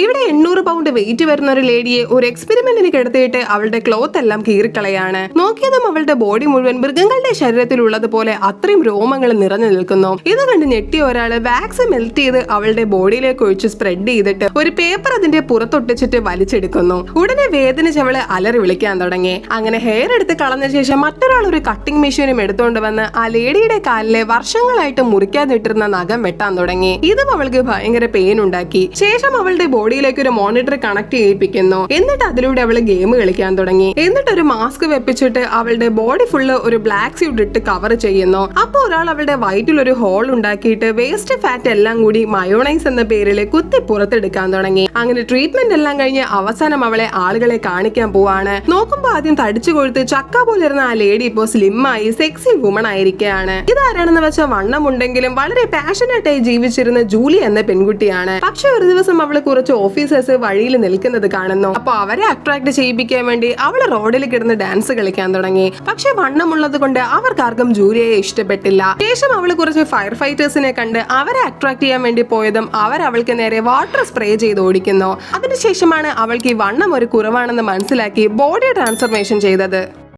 ഇവിടെ 800 pound wait വരുന്ന ഒരു ലേഡിയെ ഒരു എക്സ്പെരിമെന്റിന് കിടത്തിയിട്ട് അവളുടെ ക്ലോത്ത് എല്ലാം കീറിക്കളയാണ്. നോക്കിയതും അവളുടെ ബോഡി മുഴുവൻ മൃഗങ്ങളുടെ ശരീരത്തിലുള്ളതുപോലെ അത്രയും രോമങ്ങൾ നിറഞ്ഞു നിൽക്കുന്നു. ഇത് കണ്ട് ഞെട്ടിയ ഒരാള് വാക്സ് മെൽറ്റ് ചെയ്ത് അവളുടെ ബോഡിയിലേക്ക് ഒഴിച്ച് സ്പ്രെഡ് ചെയ്തിട്ട് ഒരു പേപ്പർ അതിന്റെ പുറത്തൊട്ടിച്ചിട്ട് വലിച്ചെടുക്കുന്നു. ഉടനെ വേദനിച്ചവള് അലറി വിളിക്കാൻ തുടങ്ങി. അങ്ങനെ ഹെയർ എടുത്ത് കളഞ്ഞ ശേഷം മറ്റൊരാൾ ഒരു കട്ടിംഗ് മെഷീനും എടുത്തുകൊണ്ട് വന്ന് ആ ലേഡിയുടെ കാലിലെ വർഷങ്ങളായിട്ട് മുറിക്കാതിട്ടിരുന്ന നഖം വെട്ടാൻ തുടങ്ങി. ഇതും അവൾക്ക് ഭയങ്കര പെയിൻ ഉണ്ടാക്കി. ശേഷം അവളുടെ ബോഡിയിലേക്ക് ഒരു മോണിറ്റർ കണക്ട് ചെയ്യിപ്പിക്കുന്നു. എന്നിട്ട് അതിലൂടെ അവള് ഗെയിം കളിക്കാൻ തുടങ്ങി. എന്നിട്ട് ഒരു മാസ്ക് വെപ്പിച്ചിട്ട് അവളുടെ ബോഡി ഫുള്ള് ഒരു ബ്ലാക്ക് സ്യൂട്ട് ഇട്ട് കവർ ചെയ്യുന്നു. അപ്പൊ ഒരാൾ അവളുടെ വയറ്റിൽ ഒരു ഹോൾ ഉണ്ടാക്കിയിട്ട് വേസ്റ്റ് ഫാറ്റ് എല്ലാം കൂടി മയോണൈസ് എന്ന പേരിൽ കുത്തി പുറത്തെടുക്കാൻ തുടങ്ങി. അങ്ങനെ ട്രീറ്റ്മെന്റ് എല്ലാം കഴിഞ്ഞ് അവസാനം അവളെ ആളുകളെ കാണിക്കാൻ പോവാണ്. നോക്കുമ്പോ ആദ്യം തടിച്ചു കൊഴുത്ത് ചക്ക പോലിരുന്ന ആ ലേഡി ഇപ്പോ സ്ലിമ്മായി സെക്സി വുമൺ ആയിരിക്കുകയാണ്. ഇതാരാണെന്ന് വെച്ചാൽ വണ്ണമുണ്ടെങ്കിലും വളരെ പാഷനേറ്റ് ആയി ജീവിച്ചിരുന്ന ജൂലി എന്ന പെൺകുട്ടിയാണ്. പക്ഷെ ഒരു ദിവസം അവള് കുറച്ച് ഓഫീസേഴ്സ് വഴിയിൽ നിൽക്കുന്നത് കാണുന്നു. അപ്പൊ അവരെ അട്രാക്ട് ചെയ്യിപ്പിക്കാൻ വേണ്ടി അവള് റോഡിൽ കിടന്ന് ഡാൻസ് കളിക്കാൻ തുടങ്ങി. പക്ഷെ വണ്ണമുള്ളത് കൊണ്ട് അവർക്കാർക്കും ജൂലിയെ ഇഷ്ടപ്പെട്ടില്ല. ശേഷം അവള് കുറച്ച് ഫയർ ഫൈറ്റേഴ്സിനെ കണ്ട് അവരെ അട്രാക്ട് ചെയ്യാൻ വേണ്ടി പോയതും അവൾക്ക് നേരെ വാട്ടർ സ്പ്രേ ചെയ്ത് ഓടിക്കുന്നു. അതിനുശേഷമാണ് അവൾക്ക് ഈ വണ്ണം ഒരു കുറവാണെന്ന് മനസ്സിലാക്കി ബോഡി ട്രാൻസ്ഫർമേഷൻ ചെയ്തത്.